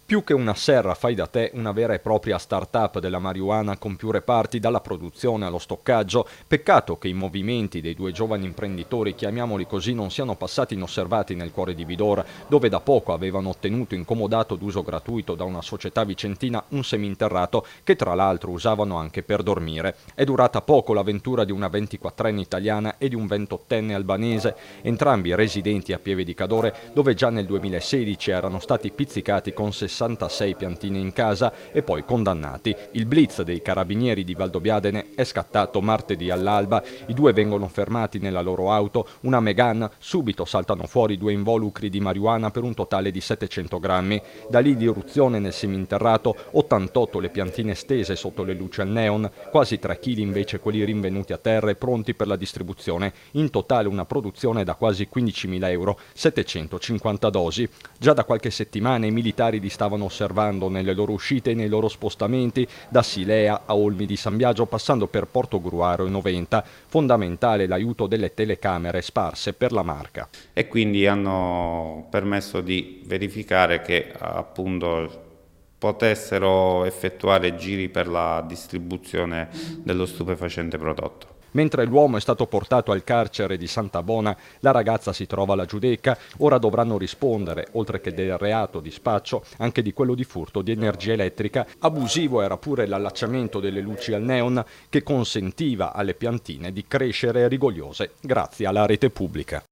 Più che una serra fai da te, una vera e propria start-up della marijuana con più reparti dalla produzione allo stoccaggio. Peccato che i movimenti dei due giovani imprenditori, chiamiamoli così, non siano passati inosservati nel cuore di Vidor, dove da poco avevano ottenuto incomodato d'uso gratuito da una società vicentina un seminterrato che tra l'altro usavano anche per dormire. È durata poco l'avventura di una 24enne italiana e di un 28enne albanese, entrambi residenti a Pieve di Cadore, dove già nel 2016 erano stati pizzicati con 66 piantine in casa e poi condannati. Il blitz dei carabinieri di Valdobbiadene è scattato martedì all'alba. I due vengono fermati nella loro auto, una Megane. Subito saltano fuori 2 involucri di marijuana per un totale di 700 grammi. Da lì l'irruzione nel seminterrato, 88 le piantine stese sotto le luci al neon, quasi 3 kg invece quelli rinvenuti a terra e pronti per la distribuzione. In totale una produzione da quasi 15.000 euro, 750 dosi. Già da qualche settimana i militari li stavano osservando nelle loro uscite e nei loro spostamenti da Silea a Olmi di San Biagio, passando per Portogruaro e Noventa. Fondamentale l'aiuto delle telecamere sparse per la Marca. E quindi hanno permesso di verificare che appunto potessero effettuare giri per la distribuzione dello stupefacente prodotto. Mentre l'uomo è stato portato al carcere di Santa Bona, la ragazza si trova alla Giudecca. Ora dovranno rispondere, oltre che del reato di spaccio, anche di quello di furto di energia elettrica. Abusivo era pure l'allacciamento delle luci al neon che consentiva alle piantine di crescere rigogliose grazie alla rete pubblica.